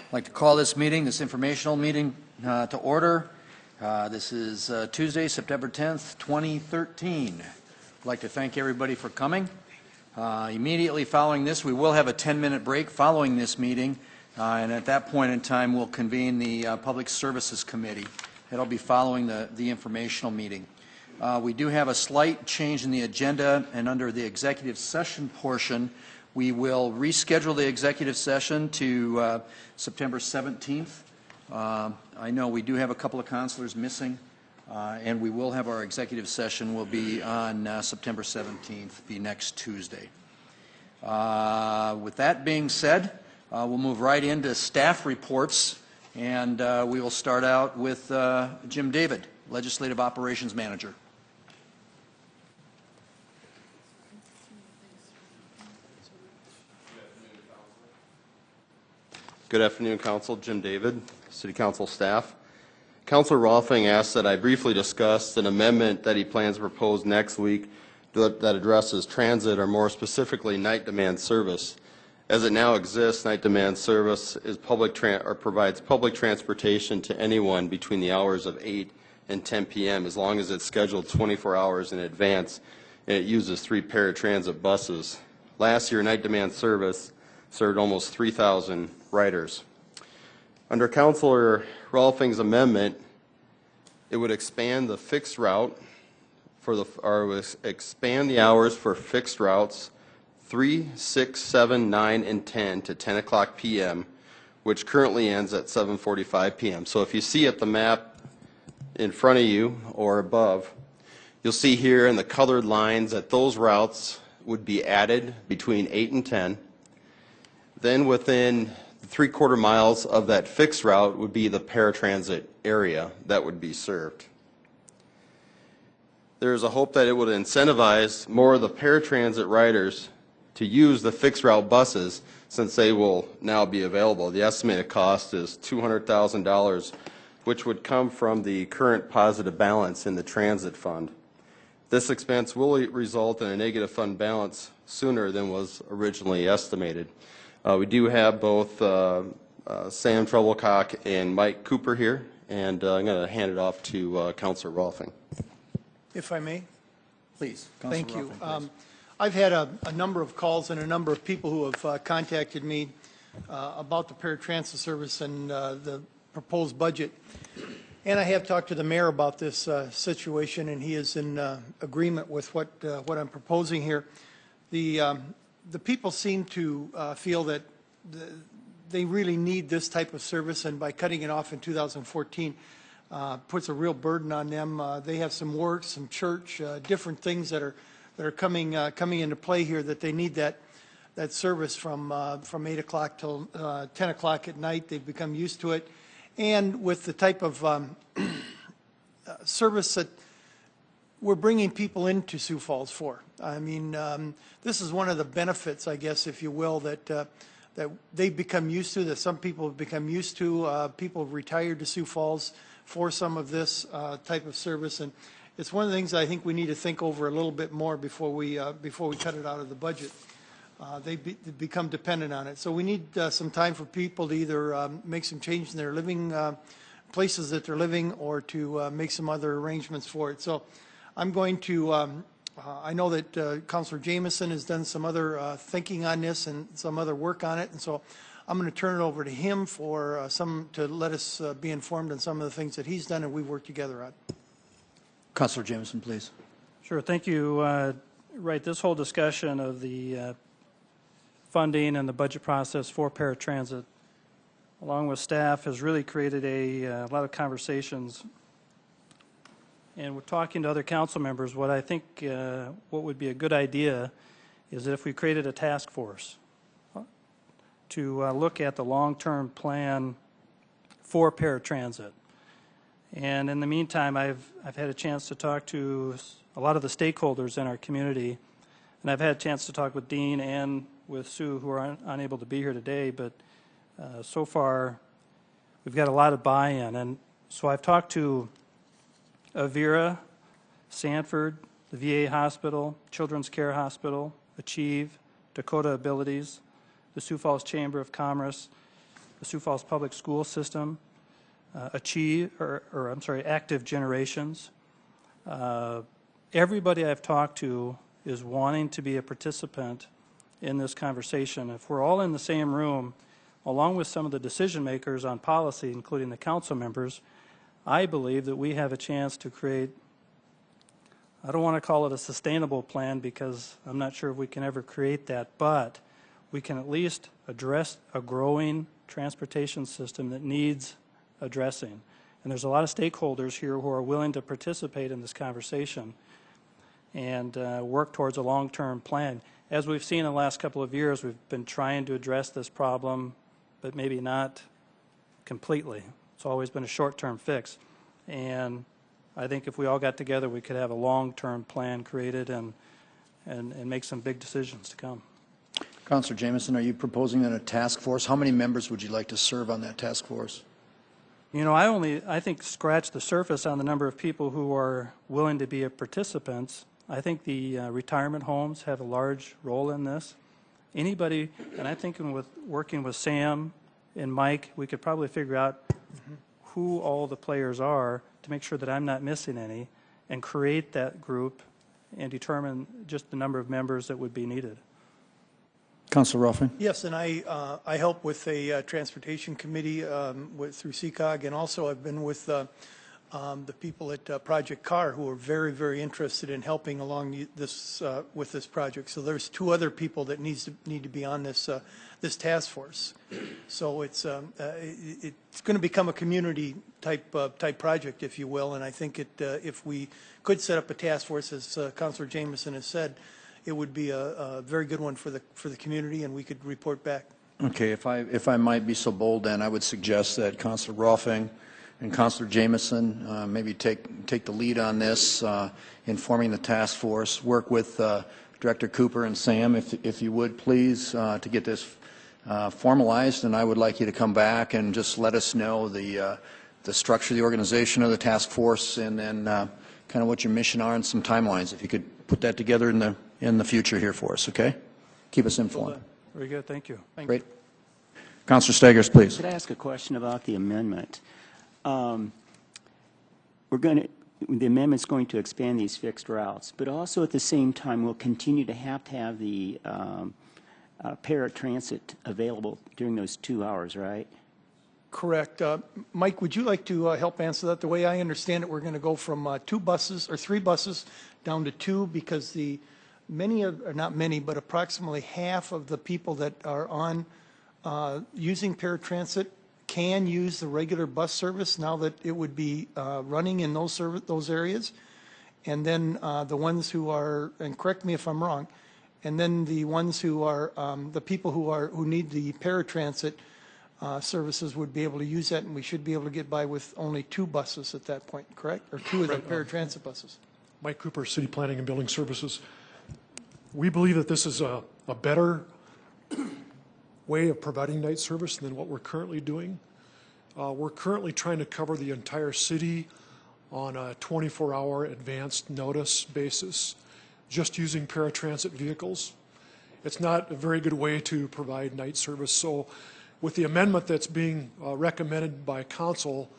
I'd like to call this informational meeting to order. This is Tuesday, September 10th, 2013. I'd like to thank everybody for coming. Immediately following this, we will have a 10-minute break following this meeting, and at that point in time, we'll convene the Public Services Committee. It'll be following the informational meeting. We do have a slight change in the agenda, and under the executive session portion, we will reschedule the executive session to September 17th. I know we do have a couple of counselors missing, and we will have our executive session will be on September 17th, the next Tuesday. With that being said, we'll move right into staff reports, and we will start out with Jim David, Legislative Operations Manager. Good afternoon, Council. Jim David, City Council staff. Councilor Rolfing asked that I briefly discuss an amendment that he plans to propose next week that addresses transit, or more specifically, night demand service. As it now exists, night demand service is provides public transportation to anyone between the hours of 8 and 10 p.m. as long as it's scheduled 24 hours in advance, and it uses 3 paratransit buses. Last year, night demand service served almost 3,000 riders. Under Councilor Rolfing's amendment, it would expand the fixed route expand the hours for fixed routes 3, 6, 7, 9, and 10 to 10 o'clock p.m., which currently ends at 7:45 p.m. So if you see at the map in front of you or above, you'll see here in the colored lines that those routes would be added between 8 and 10. Then within 3/4 miles of that fixed route would be the paratransit area that would be served. There is a hope that it would incentivize more of the paratransit riders to use the fixed route buses since they will now be available. The estimated cost is $200,000, which would come from the current positive balance in the transit fund. This expense will result in a negative fund balance sooner than was originally estimated. We do have both Sam Treblecock and Mike Cooper here, and I'm going to hand it off to Councilor Rolfing. If I may. Please. Thank you. I've had a number of calls and a number of people who have contacted me about the paratransit service and the proposed budget. And I have talked to the mayor about this situation, and he is in agreement with what I'm proposing here. The people seem to feel that they really need this type of service, and by cutting it off in 2014 puts a real burden on them. They have some work, some church, different things that are coming into play here, that they need that service from 8 o'clock till 10 o'clock at night. They've become used to it, and with the type of service that we're bringing people into Sioux Falls for. I mean, this is one of the benefits, I guess, if you will, that they've become used to, that some people have become used to. People have retired to Sioux Falls for some of this type of service, and it's one of the things I think we need to think over a little bit more before we cut it out of the budget. They become dependent on it, so we need some time for people to either make some change in their living places that they're living, or to make some other arrangements for it. So I'm going to, I know that Councilor Jamison has done some other thinking on this and some other work on it, and so I'm going to turn it over to him for to let us be informed on some of the things that he's done and we've worked together on. Councilor Jamison, please. Sure, thank you. Right, this whole discussion of the funding and the budget process for paratransit, along with staff, has really created a lot of conversations. And we're talking to other council members. What I think what would be a good idea is that if we created a task force to look at the long-term plan for paratransit. And in the meantime, I've had a chance to talk to a lot of the stakeholders in our community, and I've had a chance to talk with Dean and with Sue, who are unable to be here today, but so far we've got a lot of buy-in. And so I've talked to Avira, Sanford, the VA Hospital, Children's Care Hospital, Achieve, Dakota Abilities, the Sioux Falls Chamber of Commerce, the Sioux Falls Public School System, Active Generations. Everybody I've talked to is wanting to be a participant in this conversation. If we're all in the same room, along with some of the decision makers on policy, including the council members, I believe that we have a chance to create, I don't want to call it a sustainable plan because I'm not sure if we can ever create that, but we can at least address a growing transportation system that needs addressing. And there's a lot of stakeholders here who are willing to participate in this conversation and work towards a long-term plan. As we've seen in the last couple of years, we've been trying to address this problem, but maybe not completely. It's always been a short-term fix. And I think if we all got together, we could have a long-term plan created and make some big decisions to come. Councilor Jamison, are you proposing that a task force? How many members would you like to serve on that task force? You know, I think scratch the surface on the number of people who are willing to be participants. I think the retirement homes have a large role in this. Anybody, and I'm thinking with working with Sam and Mike, we could probably figure out who all the players are to make sure that I'm not missing any and create that group and determine just the number of members that would be needed. Councilor Ruffing? Yes, and I help with a transportation committee through CCOG, and also I've been with the people at Project CAR who are very, very interested in helping along this with this project. So there's two other people that need to be on this task force. So it's going to become a community type project, if you will. And I think if we could set up a task force, as Councilor Jamison has said, it would be a very good one for the community, and we could report back. Okay, if I might be so bold, then I would suggest that Councilor Ruffing and Councilor Jamison maybe take the lead on this, in forming the task force. Work with Director Cooper and Sam, if you would, please, to get this formalized. And I would like you to come back and just let us know the structure, the organization of the task force, and then kind of what your mission are and some timelines. If you could put that together in the future here for us, okay? Keep us informed. Very good, thank you. Great. Councilor Staggers, please. Could I ask a question about the amendment? The amendment's going to expand these fixed routes, but also at the same time we'll continue to have the paratransit available during those 2 hours, right? Correct. Mike, would you like to help answer that? The way I understand it, we're going to go from 2 buses or 3 buses down to 2 because but approximately half of the people that are on using paratransit can use the regular bus service now that it would be running in those areas. And then the ones who are, and correct me if I'm wrong, and then the ones who are, the people who need the paratransit services would be able to use that, and we should be able to get by with only 2 buses at that point, correct? Or 2 of the paratransit buses. Mike Cooper, City Planning and Building Services. We believe that this is a better way of providing night service than what we're currently doing. We're currently trying to cover the entire city on a 24-hour advanced notice basis, just using paratransit vehicles. It's not a very good way to provide night service. So with the amendment that's being recommended by council,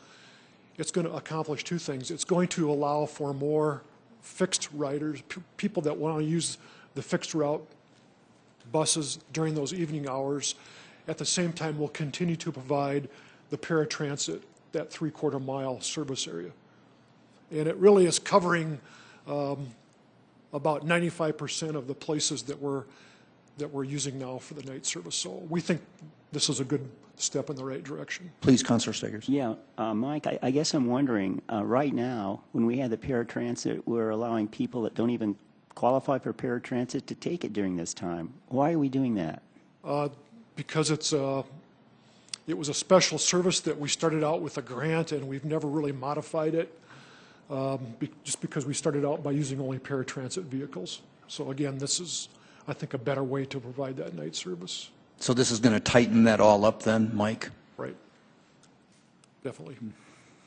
it's going to accomplish 2 things. It's going to allow for more fixed riders, people that want to use the fixed route buses during those evening hours. At the same time, we'll continue to provide the paratransit, that 3/4 mile service area. And it really is covering about 95% of the places that we're using now for the night service. So we think this is a good step in the right direction. Please, Councilor Staggers. Yeah, Mike, I guess I'm wondering, right now, when we have the paratransit, we're allowing people that don't even qualify for paratransit to take it during this time. Why are we doing that? Because it was a special service that we started out with a grant, and we've never really modified it, just because we started out by using only paratransit vehicles. So again, this is, I think, a better way to provide that night service. So this is going to tighten that all up then, Mike? Right. Definitely.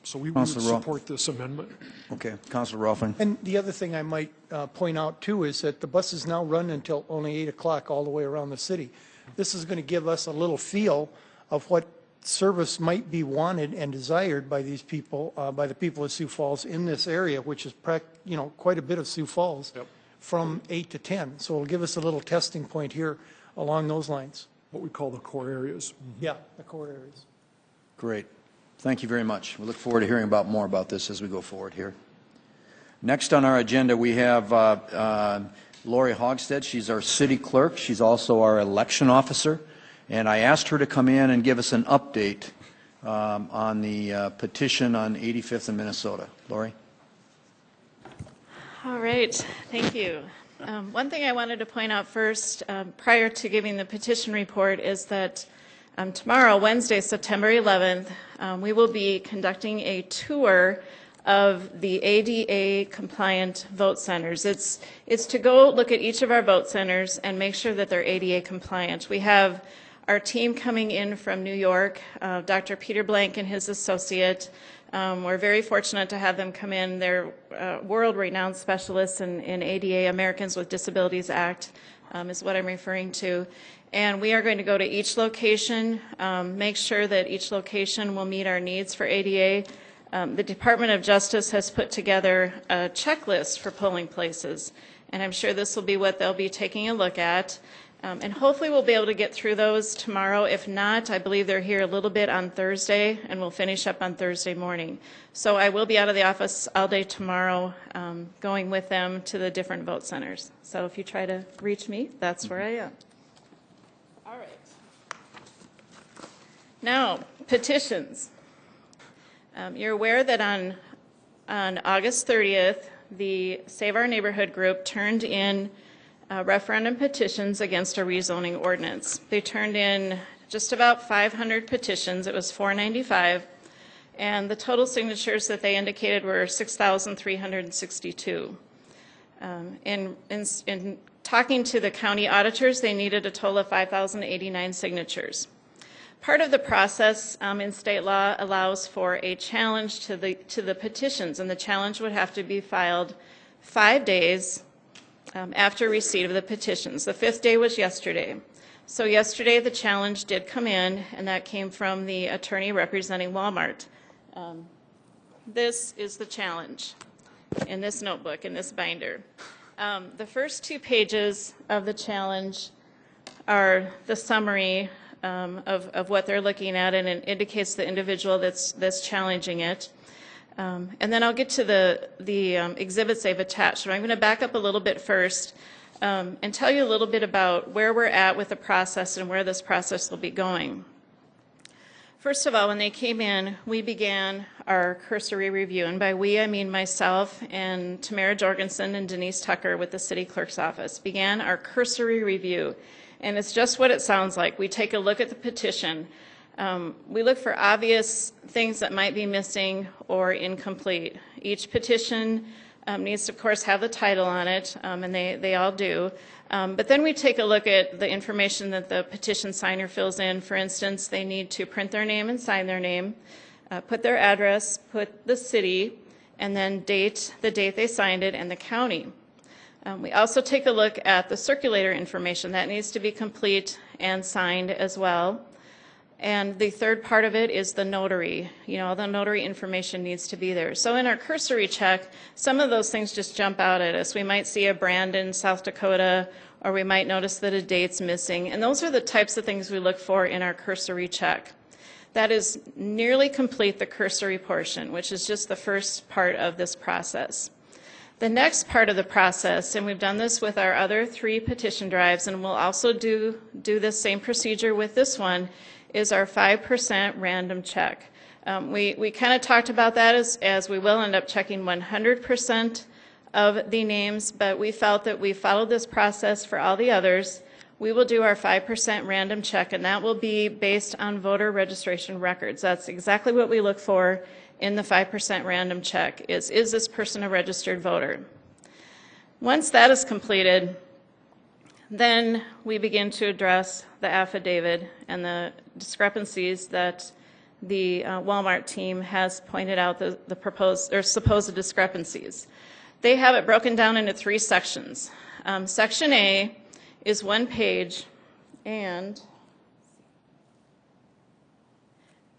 So we would support this amendment. Okay. Councilor Ruffing. And the other thing I might point out too is that the buses now run until only 8 o'clock all the way around the city. This is going to give us a little feel of what service might be wanted and desired by these people, by the people of Sioux Falls in this area, which is quite a bit of Sioux Falls, from 8 to 10. So it'll give us a little testing point here along those lines. What we call the core areas. Yeah, the core areas. Great. Thank you very much. We look forward to hearing more about this as we go forward here. Next on our agenda, we have Lori Hogstead. She's our city clerk. She's also our election officer. And I asked her to come in and give us an update on the petition on 85th in Minnesota. Lori? All right. Thank you. One thing I wanted to point out first, prior to giving the petition report, is that tomorrow, Wednesday, September 11th, we will be conducting a tour of the ADA-compliant vote centers. It's to go look at each of our vote centers and make sure that they're ADA-compliant. We have our team coming in from New York, Dr. Peter Blank and his associate. We're very fortunate to have them come in. They're world-renowned specialists in ADA, Americans with Disabilities Act, is what I'm referring to. And we are going to go to each location, make sure that each location will meet our needs for ADA. The Department of Justice has put together a checklist for polling places, and I'm sure this will be what they'll be taking a look at. And hopefully we'll be able to get through those tomorrow. If not, I believe they're here a little bit on Thursday, and we'll finish up on Thursday morning. So I will be out of the office all day tomorrow, going with them to the different vote centers. So if you try to reach me, that's where I am. All right. Now, petitions. You're aware that on August 30th, the Save Our Neighborhood group turned in referendum petitions against a rezoning ordinance. They turned in just about 500 petitions. It was 495, and the total signatures that they indicated were 6,362. In talking to the county auditors, they needed a total of 5,089 signatures. Part of the process in state law allows for a challenge to the petitions, and the challenge would have to be filed 5 days after receipt of the petitions. The 5th day was yesterday. So yesterday the challenge did come in, and that came from the attorney representing Walmart. This is the challenge in this notebook, in this binder. The first 2 pages of the challenge are the summary of what they're looking at, and it indicates the individual that's challenging it. And then I'll get to the exhibits they've attached. But I'm going to back up a little bit first and tell you a little bit about where we're at with the process and where this process will be going. First of all, when they came in, we began our cursory review. And by we, I mean myself and Tamara Jorgensen and Denise Tucker with the City Clerk's Office began our cursory review. And it's just what it sounds like. We take a look at the petition. We look for obvious things that might be missing or incomplete. Each petition needs to, of course, have the title on it, and they all do. But then we take a look at the information that the petition signer fills in. For instance, they need to print their name and sign their name, put their address, put the city, and then the date they signed it, and the county. We also take a look at the circulator information. That needs to be complete and signed as well. And the third part of it is the notary. All the notary information needs to be there. So in our cursory check, some of those things just jump out at us. We might see a Brandon, South Dakota, or we might notice that a date's missing. And those are the types of things we look for in our cursory check. That is nearly complete, the cursory portion, which is just the first part of this process. The next part of the process, and we've done this with our other 3 petition drives, and we'll also do this same procedure with this one, is our 5% random check. We kind of talked about that as we will end up checking 100% of the names, but we felt that we followed this process for all the others. We will do our 5% random check, and that will be based on voter registration records. That's exactly what we look for in the 5% random check, is this person a registered voter? Once that is completed, then we begin to address the affidavit and the discrepancies that the Walmart team has pointed out, the proposed or supposed discrepancies. They have it broken down into 3 sections. Section A is 1 page, and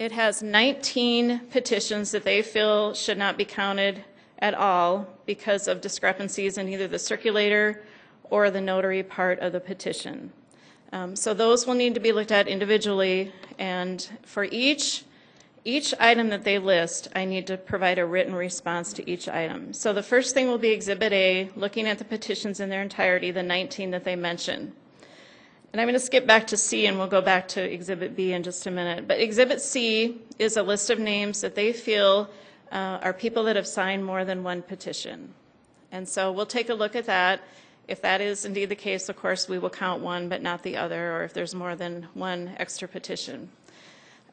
It has 19 petitions that they feel should not be counted at all because of discrepancies in either the circulator or the notary part of the petition. So those will need to be looked at individually, and for each item that they list, I need to provide a written response to each item. So the first thing will be Exhibit A, looking at the petitions in their entirety, the 19 that they mentioned. And I'm going to skip back to C, and we'll go back to Exhibit B in just a minute. But Exhibit C is a list of names that they feel are people that have signed more than one petition. And so we'll take a look at that. If that is indeed the case, of course, we will count one but not the other, or if there's more than one extra petition.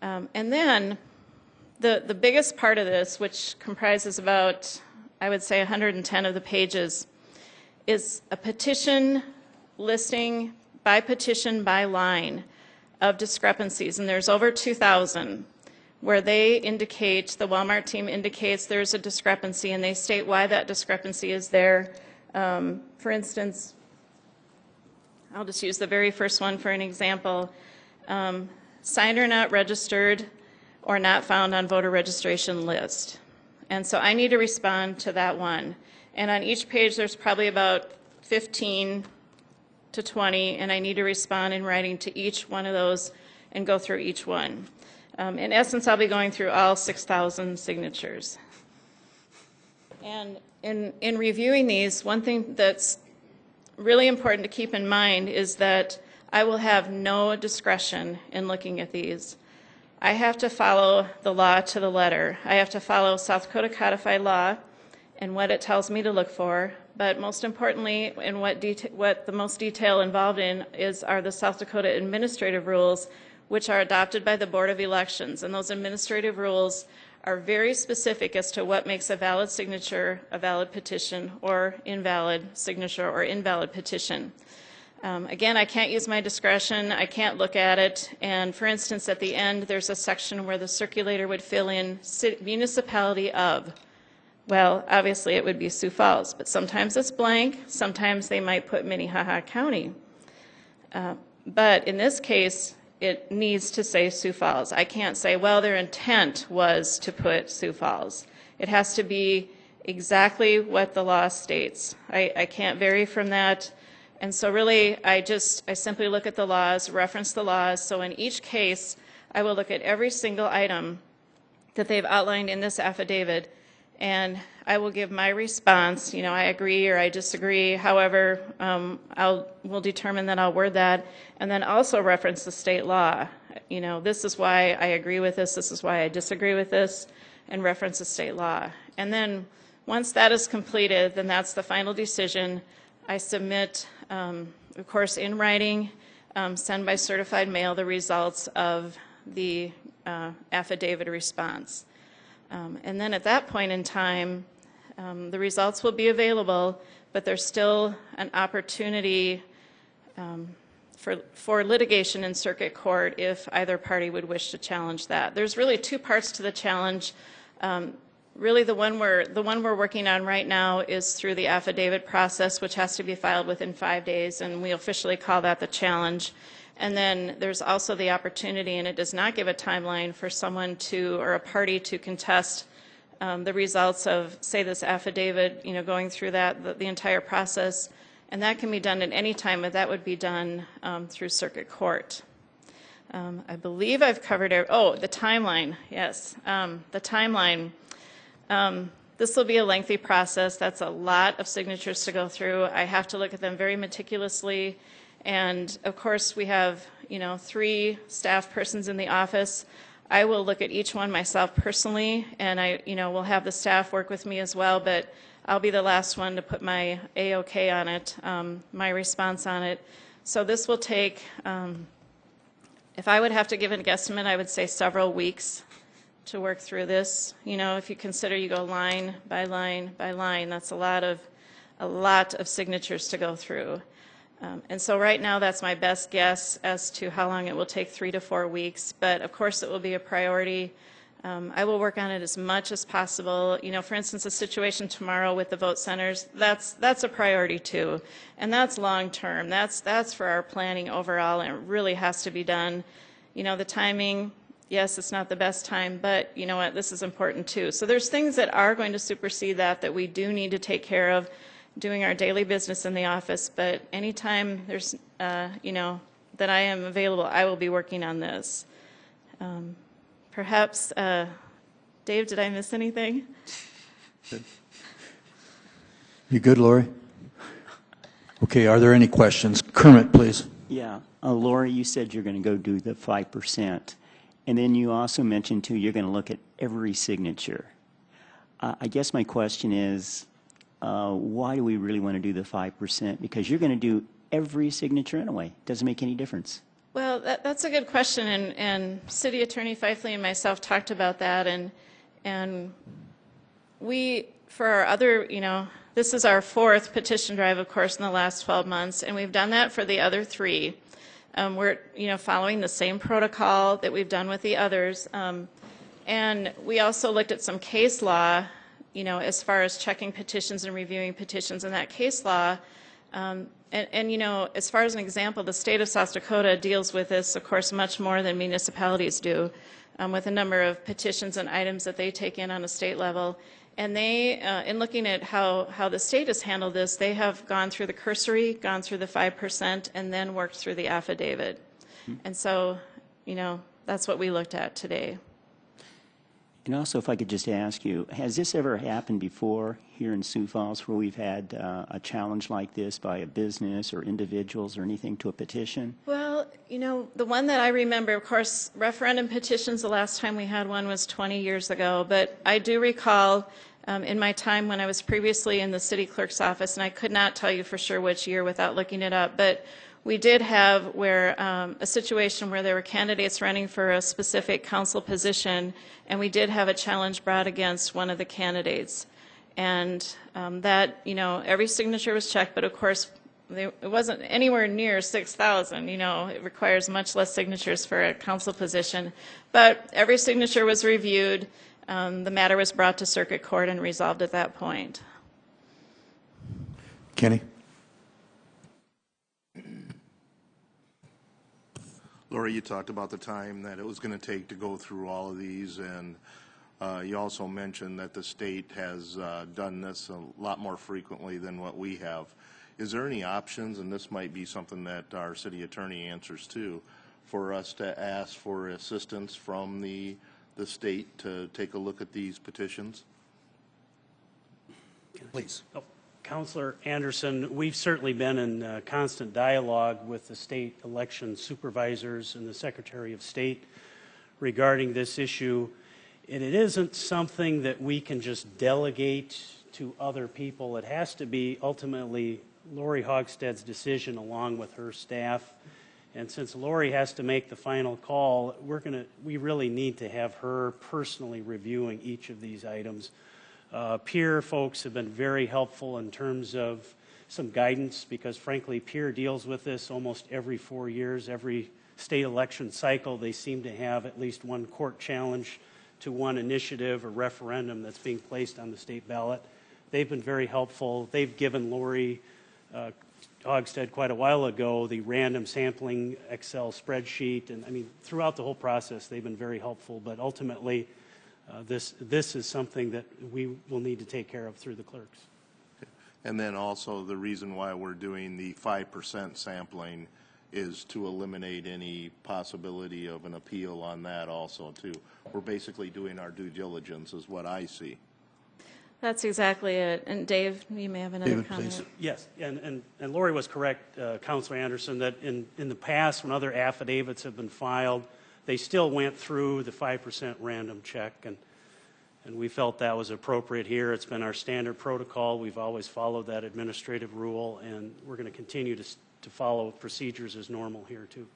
And then the biggest part of this, which comprises about, I would say, 110 of the pages, is a petition listing by line of discrepancies. And there's over 2,000 where they indicate, the Walmart team indicates there's a discrepancy, and they state why that discrepancy is there. For instance, I'll just use the very first one for an example. Signed or not registered or not found on voter registration list. And so I need to respond to that one. And on each page there's probably about 15 to 20, and I need to respond in writing to each one of those and go through each one. In essence, I'll be going through all 6,000 signatures. And in reviewing these, one thing that's really important to keep in mind is that I will have no discretion in looking at these. I have to follow the law to the letter. I have to follow South Dakota codified law and what it tells me to look for, but most importantly, and what the most detail involved in are the South Dakota administrative rules, which are adopted by the Board of Elections. And those administrative rules are very specific as to what makes a valid signature a valid petition, or invalid signature or invalid petition. Again, I can't use my discretion. I can't look at it. And for instance, at the end, there's a section where the circulator would fill in municipality of. Well, obviously it would be Sioux Falls, but sometimes it's blank. Sometimes they might put Minnehaha County. But in this case, it needs to say Sioux Falls. I can't say, well, their intent was to put Sioux Falls. It has to be exactly what the law states. I can't vary from that. And so really, I simply look at the laws, reference the laws. So in each case, I will look at every single item that they've outlined in this affidavit, and I will give my response. You know, I agree or I disagree. However, we'll determine that I'll word that, and then also reference the state law. You know, this is why I agree with this. This is why I disagree with this, and reference the state law. And then once that is completed, then that's the final decision. I submit, of course, in writing, send by certified mail the results of the affidavit response. And then at that point in time, the results will be available, but there's still an opportunity for litigation in circuit court if either party would wish to challenge that. There's really two parts to the challenge. Really, the one we're working on right now is through the affidavit process, which has to be filed within 5 days, and we officially call that the challenge. And then there's also the opportunity, and it does not give a timeline, for someone or a party to contest the results of, say, this affidavit, you know, going through the entire process. And that can be done at any time, but that would be done through circuit court. I believe I've covered it. Oh, the timeline, yes. The timeline. This will be a lengthy process. That's a lot of signatures to go through. I have to look at them very meticulously. And of course, we have, you know, 3 staff persons in the office. I will look at each one myself personally, and I, you know, will have the staff work with me as well, but I'll be the last one to put my A-OK on it, my response on it. So this will take, if I would have to give a guesstimate, I would say several weeks to work through this. You know, if you consider you go line by line by line, that's a lot of signatures to go through. And so right now, that's my best guess as to how long it will take, 3 to 4 weeks. But of course, it will be a priority. I will work on it as much as possible. You know, for instance, the situation tomorrow with the vote centers, that's a priority too. And that's long term. That's for our planning overall, and it really has to be done. You know, the timing, yes, it's not the best time, but you know what, this is important too. So there's things that are going to supersede that we do need to take care of doing our daily business in the office, but anytime there's, you know, that I am available, I will be working on this. Perhaps, Dave, did I miss anything? You good, Lori? Okay, are there any questions? Kermit, please. Yeah. Lori, you said you're going to go do the 5%. And then you also mentioned, too, you're going to look at every signature. I guess my question is, why do we really want to do the 5%? Because you're going to do every signature anyway. Doesn't make any difference. Well, that's a good question, and City Attorney Fifley and myself talked about that, and we, for our other, you know, this is our 4th petition drive, of course, in the last 12 months, and we've done that for the other 3. We're, you know, following the same protocol that we've done with the others, and we also looked at some case law, you know, as far as checking petitions and reviewing petitions in that case law. And, you know, as far as an example, the state of South Dakota deals with this, of course, much more than municipalities do, with a number of petitions and items that they take in on a state level. And they, in looking at how the state has handled this, they have gone through the cursory, gone through the 5%, and then worked through the affidavit. And so, you know, that's what we looked at today. And also, if I could just ask you, has this ever happened before here in Sioux Falls where we've had a challenge like this by a business or individuals or anything to a petition? Well, you know, the one that I remember, of course, referendum petitions, the last time we had one was 20 years ago, but I do recall in my time when I was previously in the city clerk's office, and I could not tell you for sure which year without looking it up, but we did have where a situation where there were candidates running for a specific council position, and we did have a challenge brought against one of the candidates. And that, you know, every signature was checked, but of course, it wasn't anywhere near 6,000. You know, it requires much less signatures for a council position. But every signature was reviewed. The matter was brought to circuit court and resolved at that point. Kenny? Lori, you talked about the time that it was going to take to go through all of these, and you also mentioned that the state has done this a lot more frequently than what we have. Is there any options, and this might be something that our city attorney answers to, for us to ask for assistance from the state to take a look at these petitions? Please. Councilor Anderson, we've certainly been in constant dialogue with the state election supervisors and the Secretary of State regarding this issue. And it isn't something that we can just delegate to other people. It has to be ultimately Lori Hogstad's decision along with her staff. And since Lori has to make the final call, we really need to have her personally reviewing each of these items. Peer folks have been very helpful in terms of some guidance because, frankly, Peer deals with this almost every 4 years. Every state election cycle, they seem to have at least one court challenge to one initiative or referendum that's being placed on the state ballot. They've been very helpful. They've given Lori Hogstad quite a while ago the random sampling Excel spreadsheet. And, I mean, throughout the whole process, they've been very helpful. But ultimately, this is something that we will need to take care of through the clerks. And then also the reason why we're doing the 5% sampling is to eliminate any possibility of an appeal on that also too. We're basically doing our due diligence is what I see. That's exactly it. And Dave, you may have another David, comment. please. Yes, and Lori was correct, Councilor Anderson, that in the past when other affidavits have been filed, they still went through the 5% random check, and we felt that was appropriate here. It's been our standard protocol. We've always followed that administrative rule, and we're going to continue to follow procedures as normal here, too.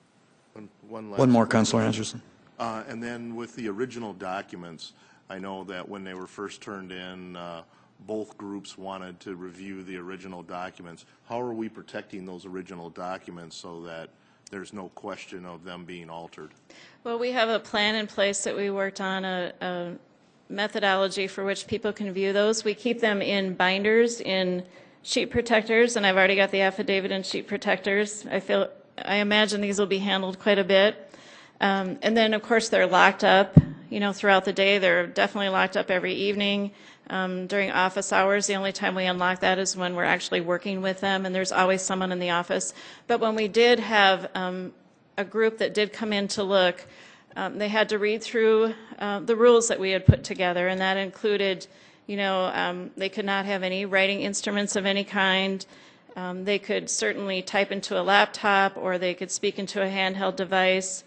One more, Councilor Anderson. And then with the original documents, I know that when they were first turned in, both groups wanted to review the original documents. How are we protecting those original documents so that there's no question of them being altered? Well, we have a plan in place that we worked on, a methodology for which people can view those. We keep them in binders, in sheet protectors, and I've already got the affidavit in sheet protectors. I imagine these will be handled quite a bit. And then, of course, they're locked up, throughout the day. They're definitely locked up every evening. During office hours, the only time we unlock that is when we're actually working with them, and there's always someone in the office. But when we did have a group that did come in to look, they had to read through the rules that we had put together, and that included, they could not have any writing instruments of any kind. They could certainly type into a laptop, or they could speak into a handheld device.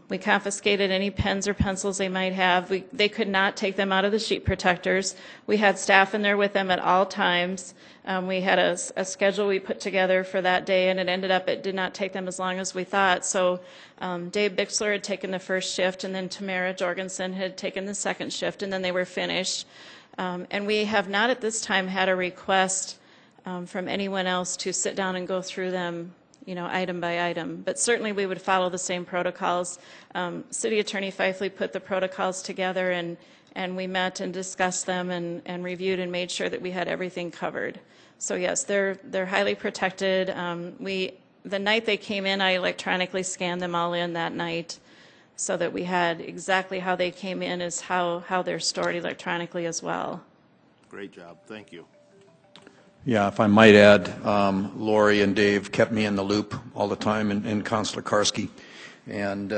We confiscated any pens or pencils they might have. They could not take them out of the sheet protectors. We had staff in there with them at all times. We had a schedule we put together for that day, and it did not take them as long as we thought. So Dave Bixler had taken the first shift, and then Tamara Jorgensen had taken the second shift, and then they were finished. And we have not at this time had a request from anyone else to sit down and go through them, item by item. But certainly we would follow the same protocols. City Attorney Fifley put the protocols together, and we met and discussed them and reviewed and made sure that we had everything covered. So yes, they're highly protected. The night they came in, I electronically scanned them all in that night so that we had exactly how they came in is how they're stored electronically as well. Great job. Thank you. Yeah, if I might add, Lori and Dave kept me in the loop all the time, and Counselor Karski. And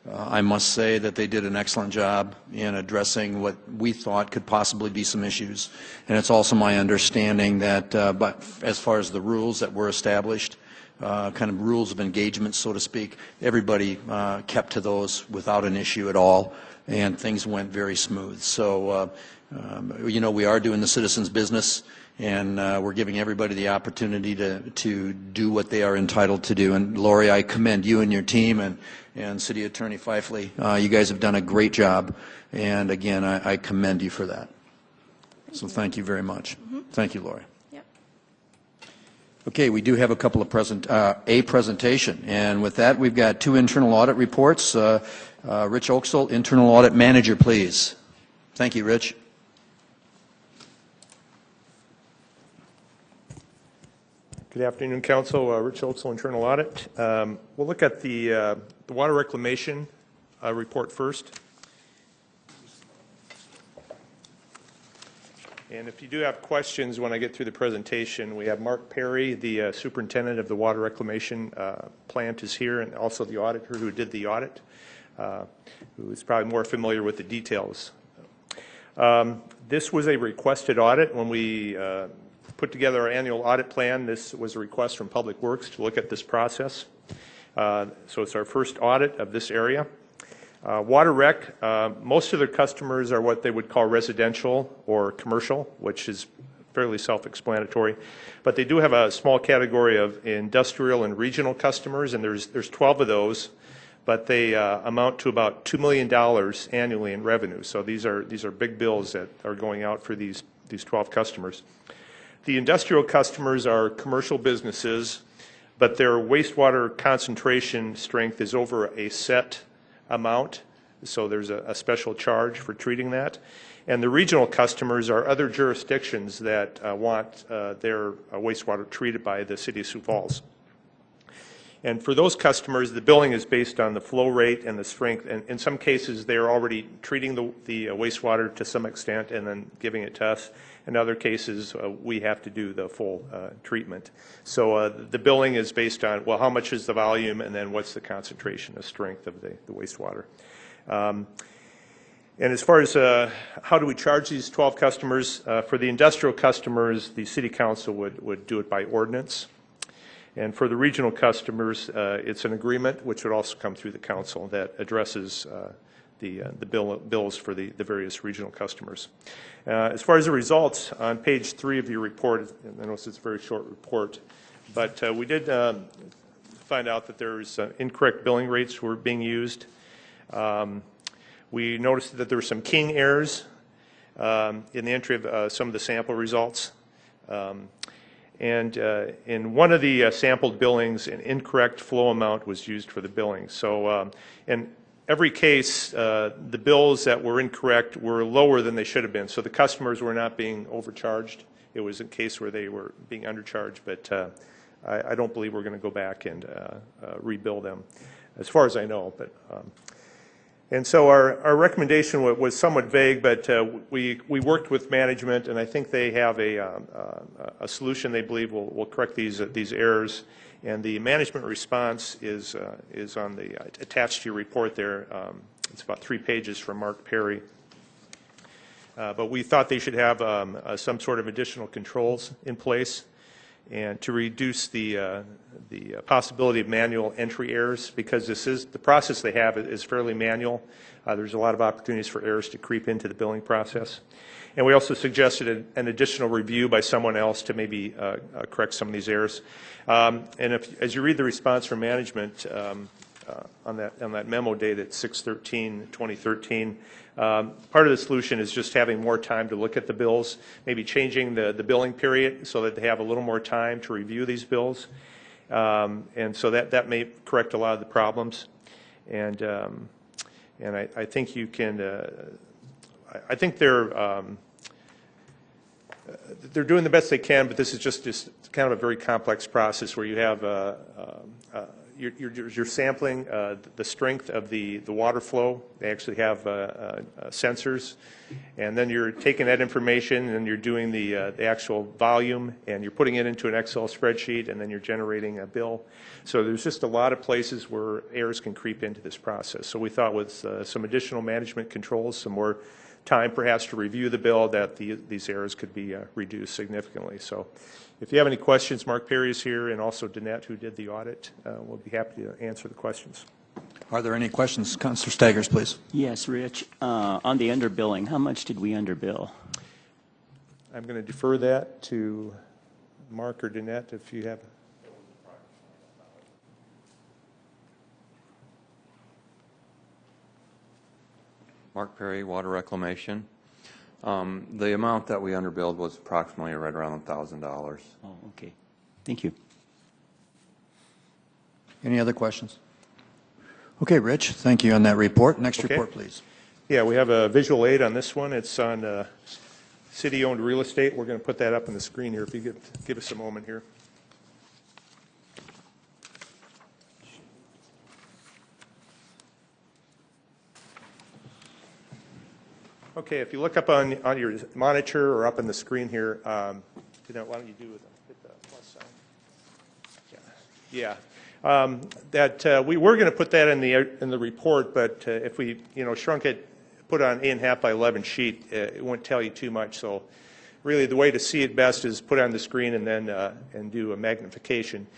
I must say that they did an excellent job in addressing what we thought could possibly be some issues. And it's also my understanding that, but as far as the rules that were established, kind of rules of engagement, so to speak, everybody kept to those without an issue at all, and things went very smooth. So, we are doing the citizens' business, and we're giving everybody the opportunity to do what they are entitled to do. And Lori, I commend you and your team, and City Attorney Fifley. You guys have done a great job, and again, I commend you for that. So thank you very much. Thank you, Lori. Yep. Okay, we do have a couple of presentation, and with that, we've got two internal audit reports. Rich Oaksall, Internal Audit Manager, please. Thank you, Rich. Good afternoon, Council. Rich Oaksall, Internal Audit. We'll look at the water reclamation report first. And if you do have questions when I get through the presentation, we have Mark Perry, the superintendent of the water reclamation plant, is here, and also the auditor who did the audit, who is probably more familiar with the details. This was a requested audit when we put together our annual audit plan. This was a request from Public Works to look at this process. So it's our first audit of this area. Water Rec, most of their customers are what they would call residential or commercial, which is fairly self-explanatory. But they do have a small category of industrial and regional customers, and there's 12 of those, but they amount to about $2 million annually in revenue. So these are big bills that are going out for these 12 customers. The industrial customers are commercial businesses, but their wastewater concentration strength is over a set amount, so there's a special charge for treating that. And the regional customers are other jurisdictions that want their wastewater treated by the City of Sioux Falls. And for those customers, the billing is based on the flow rate and the strength. And in some cases, they're already treating the wastewater to some extent and then giving it to us. In other cases, we have to do the full treatment. So the billing is based on, well, how much is the volume, and then what's the concentration, the strength of the wastewater. And as far as how do we charge these 12 customers, for the industrial customers, the City Council would do it by ordinance. And for the regional customers, it's an agreement, which would also come through the council, that addresses the bills for the various regional customers. As far as the results, on page 3 of your report, I know it's a very short report, but we did find out that there's incorrect billing rates were being used. We noticed that there were some king errors in the entry of some of the sample results. And in one of the sampled billings, an incorrect flow amount was used for the billing. So in every case, the bills that were incorrect were lower than they should have been. So the customers were not being overcharged. It was a case where they were being undercharged, but I don't believe we're going to go back and rebill them. as far as I know. But and so our recommendation was somewhat vague, but we worked with management, and I think they have a solution they believe will correct these errors. And the management response is on the attached to your report there. It's about 3 pages from Mark Perry. But we thought they should have some sort of additional controls in place, and to reduce the possibility of manual entry errors, because the process they have is fairly manual. There's a lot of opportunities for errors to creep into the billing process. And we also suggested an additional review by someone else to maybe correct some of these errors. And as you read the response from management on that memo dated 6/13/2013, part of the solution is just having more time to look at the bills, maybe changing the billing period so that they have a little more time to review these bills. And so that may correct a lot of the problems. And I think you can, I think they're doing the best they can, but this is just kind of a very complex process where you have you're sampling the strength of the water flow. They actually have sensors, and then you're taking that information and you're doing the actual volume, and you're putting it into an Excel spreadsheet, and then you're generating a bill. So there's just a lot of places where errors can creep into this process. So we thought with some additional management controls, some more time perhaps to review the bill, that these errors could be reduced significantly. So if you have any questions, Mark Perry is here, and also Danette, who did the audit. We'll be happy to answer the questions. Are there any questions? Councilor Staggers, please. Yes, Rich. On the underbilling, how much did we underbill? I'm going to defer that to Mark or Danette if you have. Mark Perry, Water Reclamation. The amount that we underbilled was approximately right around $1,000. Oh, okay. Thank you. Any other questions? Okay, Rich, thank you on that report. Next Okay. report, please. Yeah, we have a visual aid on this one. It's on city-owned real estate. We're going to put that up on the screen here if you give us a moment here. Okay, if you look up on your monitor or up on the screen here, why don't you hit the plus sign? Yeah. We were going to put that in the report, but if we shrunk it, put it on 8.5 by 11 sheet, it won't tell you too much. So really, the way to see it best is put it on the screen and then and do a magnification.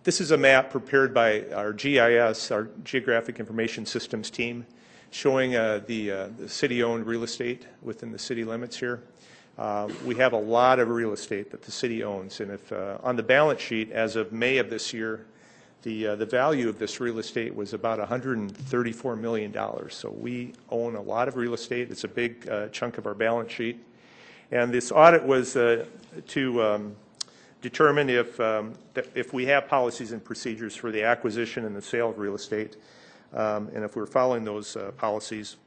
This is a map prepared by our GIS, our Geographic Information Systems team, showing the city-owned real estate within the city limits here. We have a lot of real estate that the city owns, and if on the balance sheet as of May of this year, the value of this real estate was about $134 million. So we own a lot of real estate. It's a big chunk of our balance sheet. And this audit was to determine if we have policies and procedures for the acquisition and the sale of real estate, and if we're following those policies,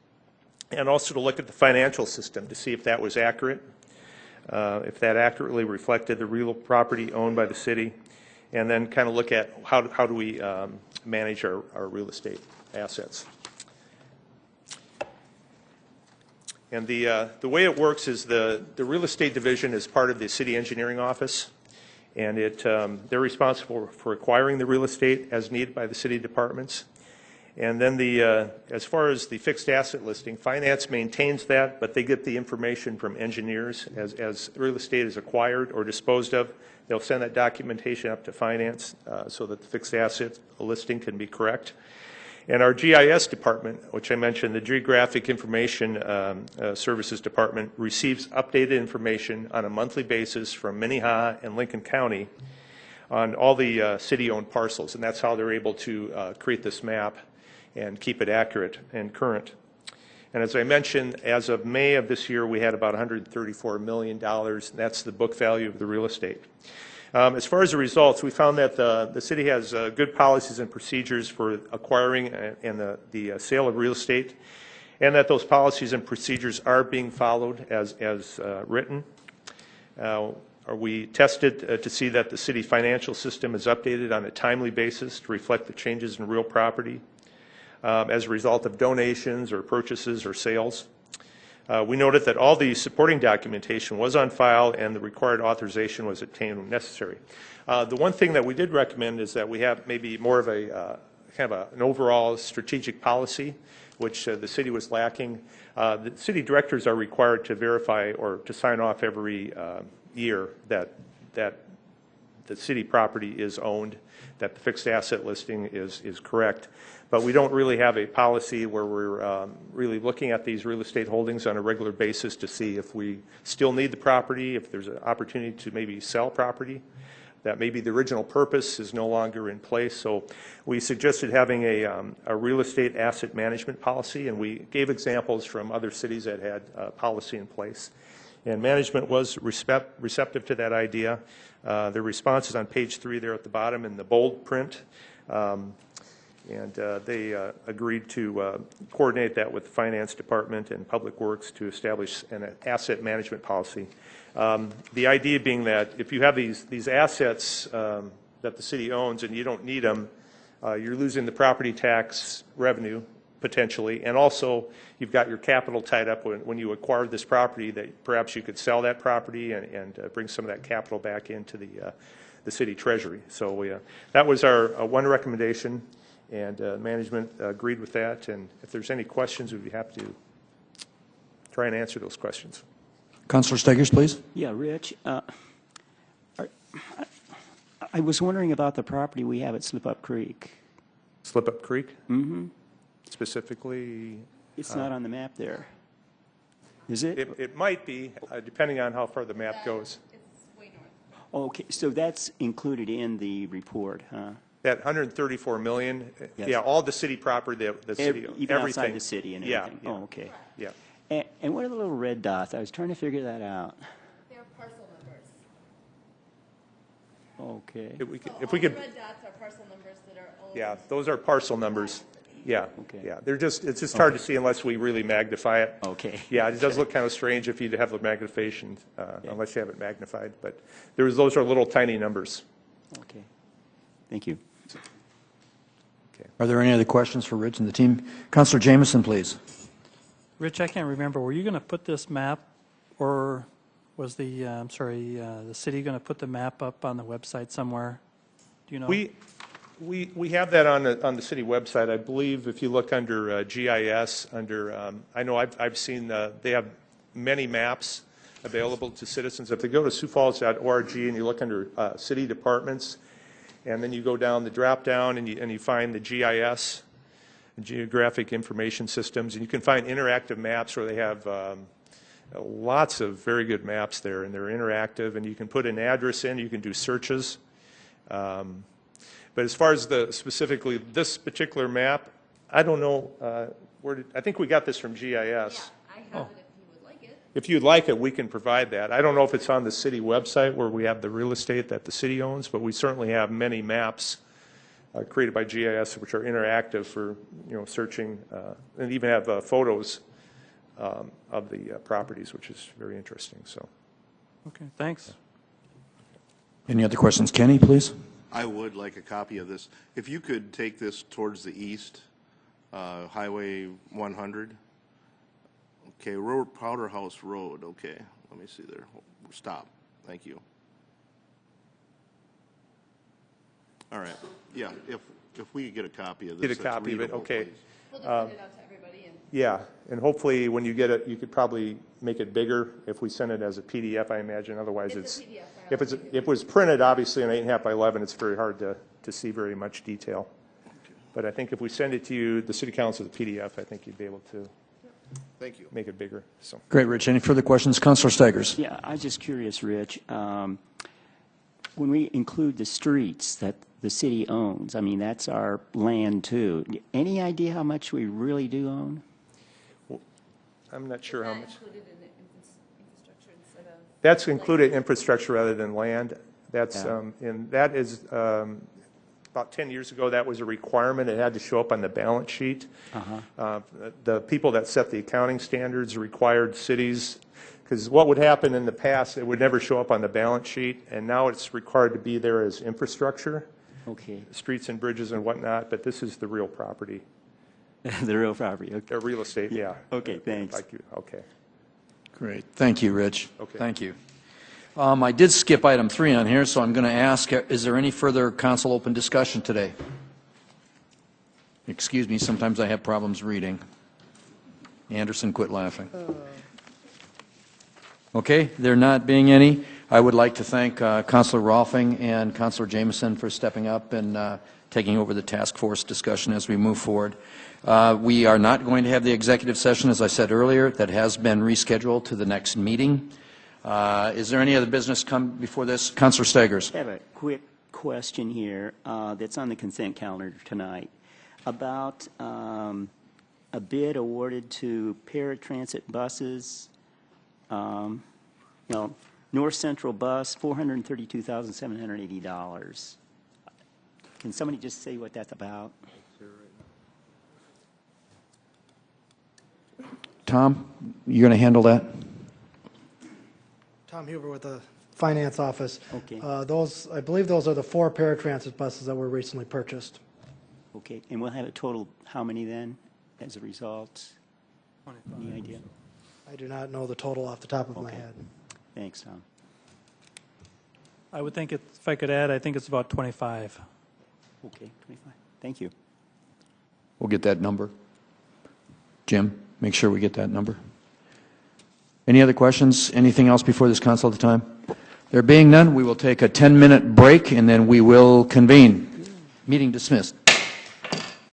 and also to look at the financial system to see if that was accurate, if that accurately reflected the real property owned by the city, and then kind of look at how do we manage our real estate assets. And the way it works is the real estate division is part of the city engineering office, and they're responsible for acquiring the real estate as needed by the city departments. And then as far as the fixed asset listing, finance maintains that, but they get the information from engineers as real estate is acquired or disposed of. They'll send that documentation up to finance so that the fixed asset listing can be correct. And our GIS department, which I mentioned, the Geographic Information Services Department, receives updated information on a monthly basis from Minnehaha and Lincoln County on all the city-owned parcels, and that's how they're able to create this map and keep it accurate and current. And as I mentioned, as of May of this year, we had about $134 million. That's the book value of the real estate. As far as the results, we found that the city has good policies and procedures for acquiring and the sale of real estate, and that those policies and procedures are being followed as written. We tested to see that the city financial system is updated on a timely basis to reflect the changes in real property as a result of donations or purchases or sales. We noted that all the supporting documentation was on file and the required authorization was obtained when necessary. The one thing that we did recommend is that we have maybe more of a kind of an overall strategic policy, which the city was lacking. The city directors are required to verify or to sign off every year that the city property is owned, that the fixed asset listing is correct. But we don't really have a policy where we're really looking at these real estate holdings on a regular basis to see if we still need the property, if there's an opportunity to maybe sell property, that maybe the original purpose is no longer in place. So we suggested having a real estate asset management policy, and we gave examples from other cities that had a policy in place. And management was receptive to that idea. Their response is on page 3 there at the bottom in the bold print. And they agreed to coordinate that with the Finance Department and Public Works to establish an asset management policy. The idea being that if you have these assets that the city owns and you don't need them, you're losing the property tax revenue potentially, and also you've got your capital tied up when you acquired this property, that perhaps you could sell that property and bring some of that capital back into the city treasury. So that was our one recommendation, and management agreed with that. And if there's any questions, we'd be happy to try and answer those questions. Councilor Stegers, please. Yeah, Rich, I was wondering about the property we have at Slip Up Creek. Slip Up Creek? Mm-hmm. Specifically? It's not on the map there. Is it? It might be, depending on how far the map goes. It's way north. Okay, so that's included in the report, huh? That 134 million, Yes. yeah, all the city property, the city, Even everything. outside the city and Yeah, everything? yeah. Oh, okay. Yeah. And what are the little red dots? I was trying to figure that out. They're parcel numbers. Okay. If we could, red dots are parcel numbers that are owned. yeah, those are parcel numbers. Yeah, Okay. yeah. It's just hard to see unless we really magnify it. Okay. Yeah, it does look kind of strange if you have the magnification, unless you have it magnified. But those are little tiny numbers. Okay. Thank you. Are there any other questions for Rich and the team? Councilor Jameson, please. Rich, I can't remember, were you going to put this map, or was the city going to put the map up on the website somewhere? Do you know? We have that on the city website. I believe if you look under GIS, I know I've seen they have many maps available to citizens. If they go to siouxfalls.org and you look under city departments, and then you go down the drop down and you find the GIS, Geographic Information Systems, and you can find interactive maps where they have lots of very good maps there, and they're interactive, and you can put an address in, you can do searches. But as far as specifically this particular map, I don't know, I think we got this from GIS. Yeah, I have it if you would like it. If you'd like it, we can provide that. I don't know if it's on the city website where we have the real estate that the city owns, but we certainly have many maps created by GIS which are interactive for searching, and even have photos of the properties, which is very interesting. So, Okay, thanks. Any other questions? Kenny, please. I would like a copy of this. If you could take this towards the east, Highway 100. Okay, Powderhouse Road. Okay, let me see there. Stop. Thank you. All right. Yeah, if we could get a copy of this. get a that's copy of it. readable, Okay. please. We'll just send it out to everybody. And Yeah, and hopefully when you get it, you could probably make it bigger if we send it as a PDF, I imagine. Otherwise, It's a PDF. if it was printed, obviously, in 8.5 by 11, it's very hard to see very much detail. But I think if we send it to you, the city council, the PDF, I think you'd be able to Thank you. make it bigger. So. Great, Rich. Any further questions? Councilor Stegers. Yeah, I was just curious, Rich. When we include the streets that the city owns, I mean, that's our land too. Any idea how much we really do own? I'm not sure how much. included in the infrastructure instead of. That's included infrastructure rather than land. That's, Yeah. and that is, about 10 years ago, that was a requirement. It had to show up on the balance sheet. The people that set the accounting standards required cities, Because what would happen in the past, it would never show up on the balance sheet, and now it's required to be there as infrastructure, Okay, streets and bridges and whatnot, but this is the real property, the real property, okay. real estate, yeah. Okay, thanks. Like you, okay. Great. Thank you, Rich. Okay. Thank you. I did skip item 3 on here, so I'm going to ask, is there any further council open discussion today? Excuse me, sometimes I have problems reading. Anderson, quit laughing. Okay, there not being any, I would like to thank Councilor Rolfing and Councilor Jameson for stepping up and taking over the task force discussion as we move forward. We are not going to have the executive session, as I said earlier. That has been rescheduled to the next meeting. Is there any other business come before this? Councilor Staggers. I have a quick question here that's on the consent calendar tonight about a bid awarded to paratransit buses. North Central Bus, $432,780. Can somebody just say what that's about? Tom, you going to handle that? Tom Huber with the Finance Office. Okay. I believe those are the 4 paratransit buses that were recently purchased. Okay, and we'll have a total, how many then, as a result? Any idea? I do not know the total off the top of my head. Thanks, Tom. I would think, if I could add, I think it's about 25. Okay, 25. Thank you. We'll get that number. Jim, make sure we get that number. Any other questions? Anything else before this council at the time? There being none, we will take a 10-minute break, and then we will convene. Meeting dismissed.